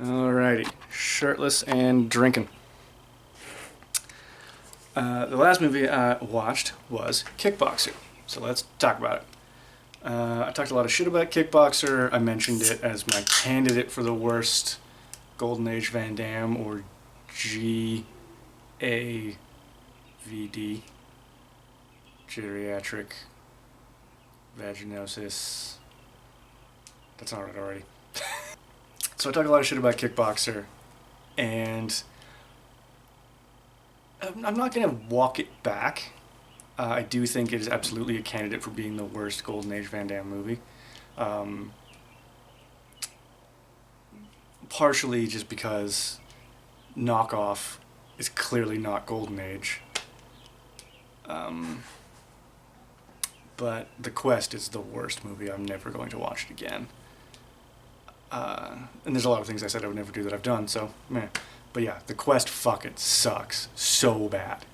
Alrighty, shirtless and drinking. The last movie I watched was Kickboxer, so let's talk about it. I talked a lot of shit about Kickboxer. I mentioned it as my candidate for the worst Golden Age Van Damme, or GAVD, geriatric vaginosis. That's not right already. So I talk a lot of shit about Kickboxer, and I'm not going to walk it back. I do think it is absolutely a candidate for being the worst Golden Age Van Damme movie. Partially just because Knockoff is clearly not Golden Age. But The Quest is the worst movie. I'm never going to watch it again. And there's a lot of things I said I would never do that I've done, so meh. But yeah, The Quest fucking sucks so bad.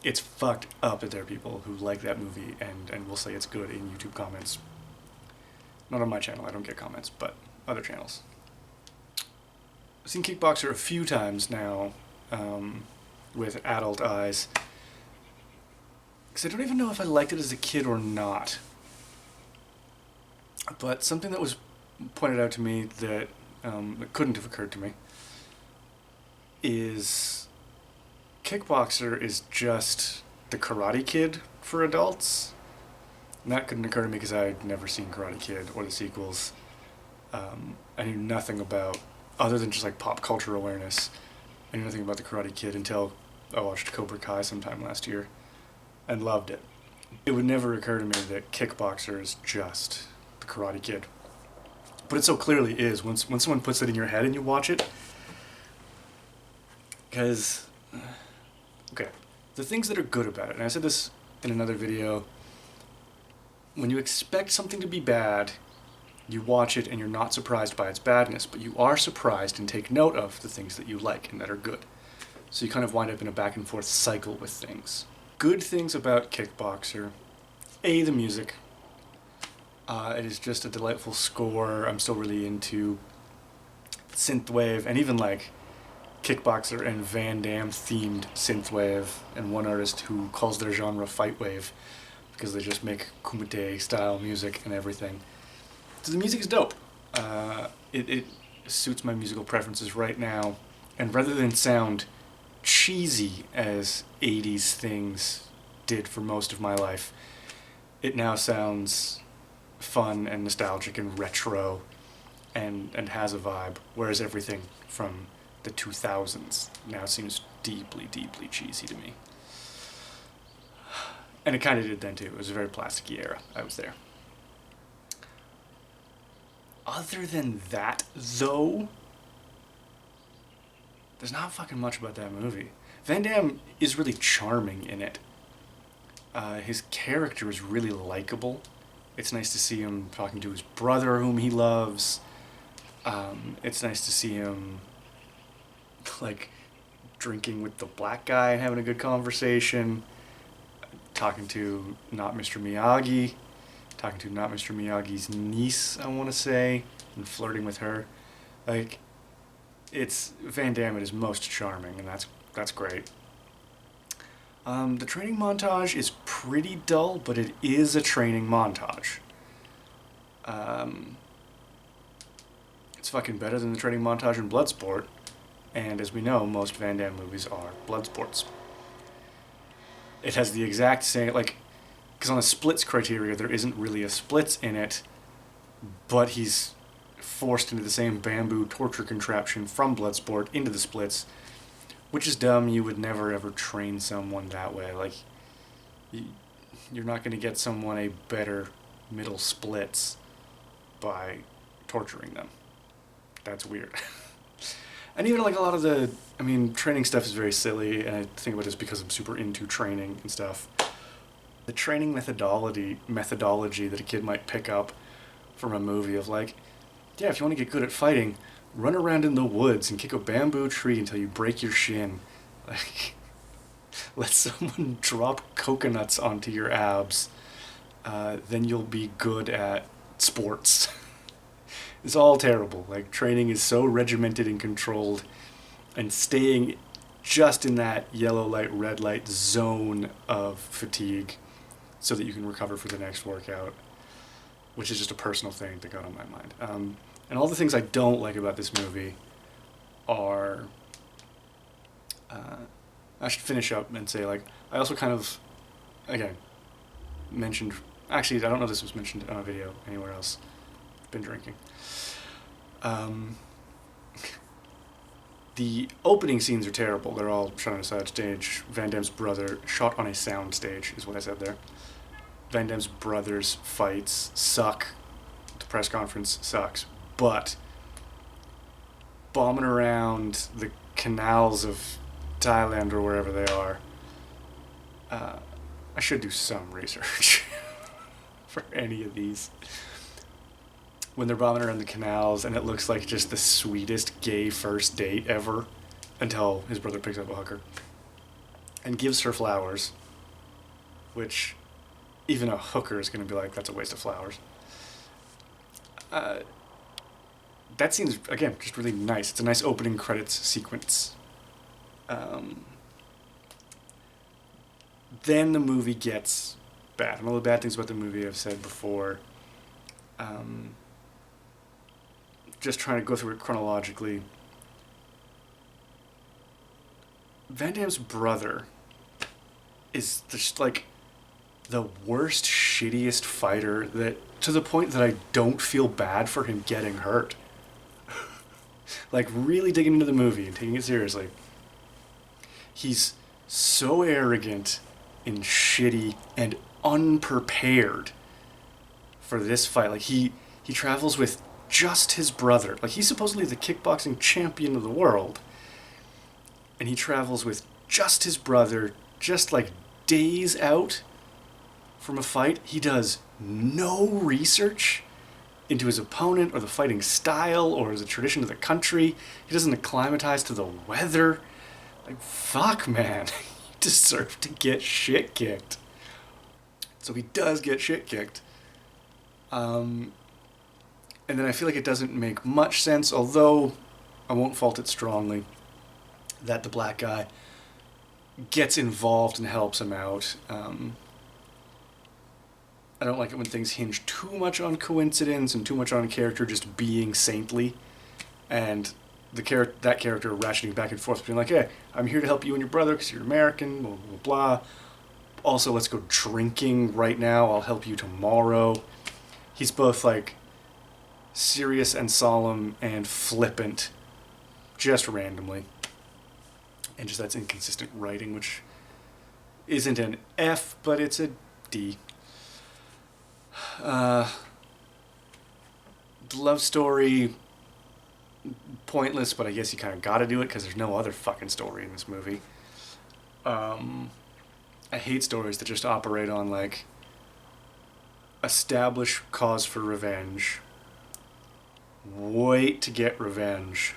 It's fucked up that there are people who like that movie and will say it's good in YouTube comments. Not on my channel, I don't get comments, but other channels. I've seen Kickboxer a few times now, with adult eyes. Because I don't even know if I liked it as a kid or not. But something that was pointed out to me that couldn't have occurred to me is Kickboxer is just the Karate Kid for adults. And that couldn't occur to me because I'd never seen Karate Kid or the sequels. I knew nothing about, other than just like pop culture awareness, I knew nothing about the Karate Kid until I watched Cobra Kai sometime last year and loved it. It would never occur to me that Kickboxer is just the Karate Kid. But it so clearly is when someone puts it in your head and you watch it. Because, okay, the things that are good about it, and I said this in another video, when you expect something to be bad, you watch it and you're not surprised by its badness, but you are surprised and take note of the things that you like and that are good. So you kind of wind up in a back and forth cycle with things. Good things about Kickboxer: A, the music. It is just a delightful score. I'm still really into synthwave and even like Kickboxer and Van Damme themed synthwave, and one artist who calls their genre fightwave because they just make kumite style music and everything. So the music is dope. It suits my musical preferences right now, and rather than sound cheesy as 80s things did for most of my life, it now sounds fun and nostalgic and retro and has a vibe, whereas everything from the 2000s now seems deeply, deeply cheesy to me. And it kind of did then too. It was a very plasticky era. I was there. Other than that, though, there's not fucking much about that movie. Van Damme is really charming in it. His character is really likable. It's nice to see him talking to his brother, whom he loves. It's nice to see him, like, drinking with the black guy and having a good conversation. Talking to not Mr. Miyagi. Talking to not Mr. Miyagi's niece, I want to say. And flirting with her. Like, it's Van Damme at his most charming, and that's great. The training montage is pretty dull, but it is a training montage. It's fucking better than the training montage in Bloodsport, and as we know, most Van Damme movies are Bloodsports. It has the exact same, like, because on the splits criteria, there isn't really a splits in it, but he's forced into the same bamboo torture contraption from Bloodsport into the splits, which is dumb. You would never ever train someone that way. Like, you're not going to get someone a better middle splits by torturing them. That's weird. And even like a lot of the, training stuff is very silly, and I think about this because I'm super into training and stuff. The training methodology that a kid might pick up from a movie of like, yeah, if you want to get good at fighting, run around in the woods and kick a bamboo tree until you break your shin. Like, let someone drop coconuts onto your abs, then you'll be good at sports. It's all terrible. Like, training is so regimented and controlled, and staying just in that yellow light, red light zone of fatigue so that you can recover for the next workout, which is just a personal thing that got on my mind. And all the things I don't like about this movie are... I should finish up and say, like, I also kind of, again, mentioned... Actually, I don't know if this was mentioned on a video anywhere else. I've been drinking. The opening scenes are terrible. They're all shot on a side stage. Van Damme's brother shot on a sound stage, is what I said there. Van Damme's brother's fights suck. The press conference sucks. But bombing around the canals of Thailand or wherever they are, I should do some research for any of these. When they're bombing around the canals and it looks like just the sweetest gay first date ever until his brother picks up a hooker and gives her flowers, which even a hooker is going to be like, that's a waste of flowers. That scene's, again, just really nice. It's a nice opening credits sequence. Then the movie gets bad. And all the bad things about the movie I've said before. Just trying to go through it chronologically. Van Damme's brother is just like the worst, shittiest fighter, that to the point that I don't feel bad for him getting hurt. Like, really digging into the movie and taking it seriously. He's so arrogant and shitty and unprepared for this fight. Like, he travels with just his brother. Like, he's supposedly the kickboxing champion of the world. And he travels with just his brother, just like days out from a fight. He does no research into his opponent or the fighting style or the tradition of the country. He doesn't acclimatize to the weather. Like, fuck, man. You deserve to get shit kicked. So he does get shit kicked. And then I feel like it doesn't make much sense, although I won't fault it strongly, that the black guy gets involved and helps him out. I don't like it when things hinge too much on coincidence and too much on a character just being saintly, and that character ratcheting back and forth between like, hey, I'm here to help you and your brother because you're American, blah, blah, blah. Also, let's go drinking right now. I'll help you tomorrow. He's both like serious and solemn and flippant, just randomly. And just that's inconsistent writing, which isn't an F, but it's a D. The love story, pointless, but I guess you kind of gotta do it because there's no other fucking story in this movie. I hate stories that just operate on, like, establish cause for revenge, wait to get revenge,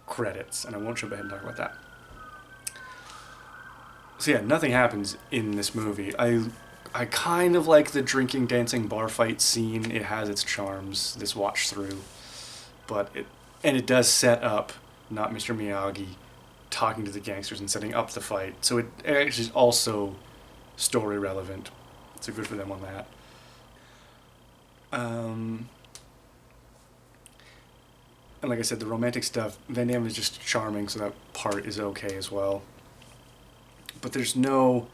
credits, and I won't jump ahead and talk about that. So yeah, nothing happens in this movie. I kind of like the drinking, dancing, bar fight scene. It has its charms, this watch through. But it does set up, not Mr. Miyagi talking to the gangsters and setting up the fight. So it actually is also story relevant. So good for them on that. And like I said, the romantic stuff, Van Damme is just charming, so that part is okay as well. But there's no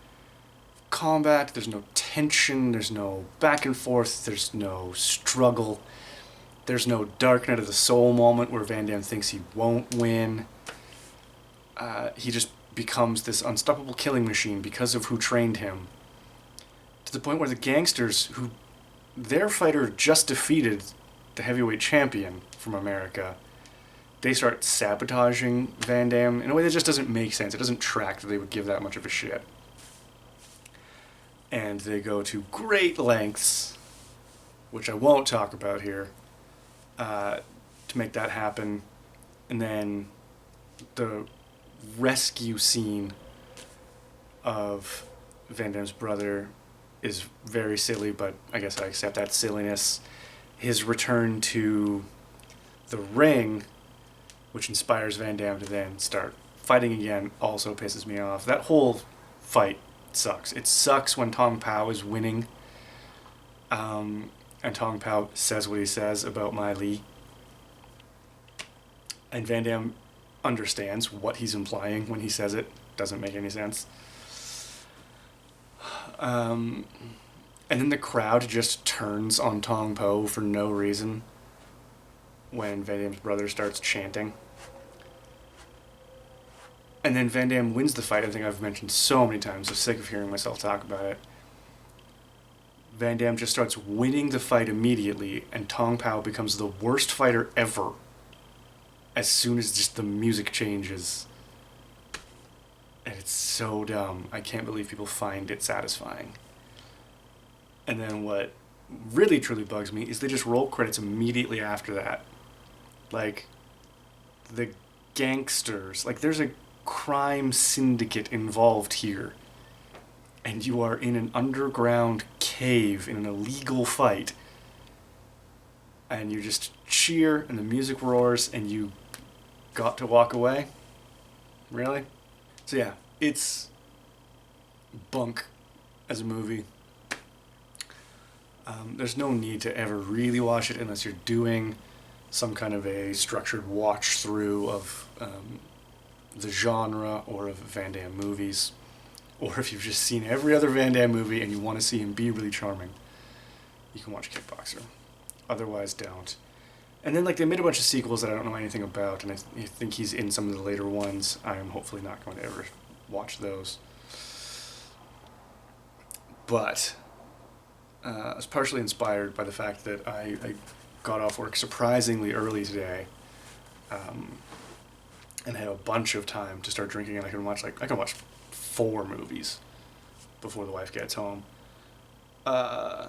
combat, there's no tension, there's no back and forth, there's no struggle, there's no dark night of the soul moment where Van Damme thinks he won't win. He just becomes this unstoppable killing machine because of who trained him. To the point where the gangsters, who their fighter just defeated the heavyweight champion from America, they start sabotaging Van Damme in a way that just doesn't make sense. It doesn't track that they would give that much of a shit. And they go to great lengths, which I won't talk about here, to make that happen. And then the rescue scene of Van Damme's brother is very silly, but I guess I accept that silliness. His return to the ring, which inspires Van Damme to then start fighting again, also pisses me off. That whole fight sucks. It sucks when Tong Pao is winning, and Tong Pao says what he says about Mai Li, and Van Damme understands what he's implying when he says it. Doesn't make any sense. And then the crowd just turns on Tong Po for no reason when Van Damme's brother starts chanting. And then Van Damme wins the fight. I think I've mentioned so many times. I'm sick of hearing myself talk about it. Van Damme just starts winning the fight immediately, and Tong Po becomes the worst fighter ever as soon as just the music changes. And it's so dumb. I can't believe people find it satisfying. And then what really truly bugs me is they just roll credits immediately after that. Like, the gangsters. Like, there's a crime syndicate involved here. And you are in an underground cave in an illegal fight. And you just cheer, and the music roars, and you got to walk away? Really? So yeah, it's bunk as a movie. There's no need to ever really watch it unless you're doing some kind of a structured watch through of the genre or of Van Damme movies. Or if you've just seen every other Van Damme movie and you want to see him be really charming, you can watch Kickboxer. Otherwise, don't. And then, like, they made a bunch of sequels that I don't know anything about, and I think he's in some of the later ones. I am hopefully not going to ever watch those. But I was partially inspired by the fact that I got off work surprisingly early today, and had a bunch of time to start drinking, and I can watch 4 movies before the wife gets home. I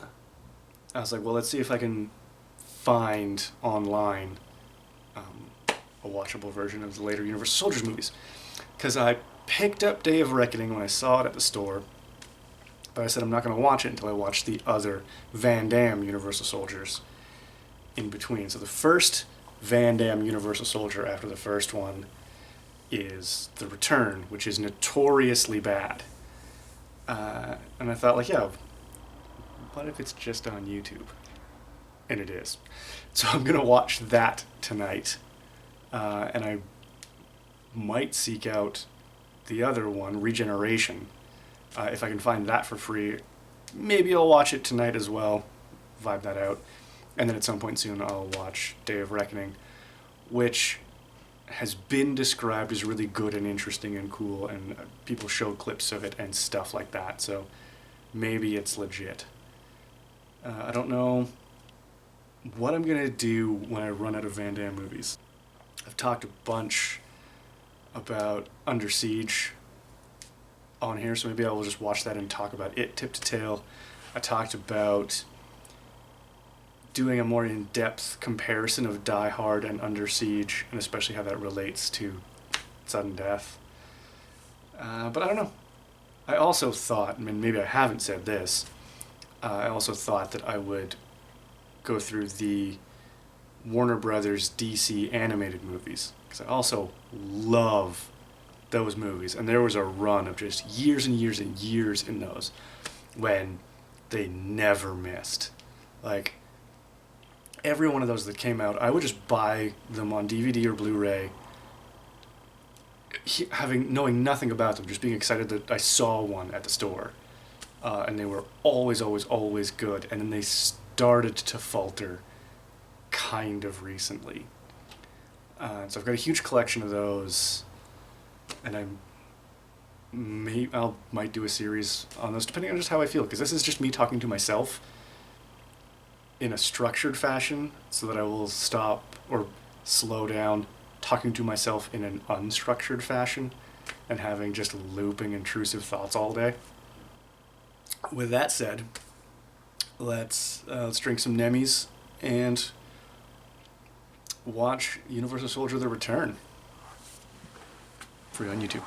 was like, well, let's see if I can find online a watchable version of the later Universal Soldiers movies. Because I picked up Day of Reckoning when I saw it at the store, but I said I'm not going to watch it until I watch the other Van Damme Universal Soldiers in between. So the first Van Damme Universal Soldier after the first one is The Return, which is notoriously bad. And I thought, like, yeah, what if it's just on YouTube? And it is. So I'm going to watch that tonight. And I might seek out the other one, Regeneration. If I can find that for free, maybe I'll watch it tonight as well, vibe that out. And then at some point soon I'll watch Day of Reckoning, which has been described as really good and interesting and cool, and people show clips of it and stuff like that, so maybe it's legit. I don't know what I'm going to do when I run out of Van Damme movies. I've talked a bunch about Under Siege on here, so maybe I will just watch that and talk about it tip to tail. I talked about doing a more in-depth comparison of Die Hard and Under Siege, and especially how that relates to sudden death. But I don't know. I also thought, I mean, maybe I haven't said this, I also thought that I would go through the Warner Brothers DC animated movies, because I also love those movies, and there was a run of just years and years and years in those when they never missed. Like, every one of those that came out, I would just buy them on DVD or Blu-ray, knowing nothing about them, just being excited that I saw one at the store. And they were always, always, always good. And then they started to falter kind of recently. So I've got a huge collection of those, and I might do a series on those, depending on just how I feel, because this is just me talking to myself in a structured fashion, so that I will stop or slow down talking to myself in an unstructured fashion and having just looping intrusive thoughts all day. With that said, let's drink some Nemmies and watch Universal Soldier: The Return, free on YouTube.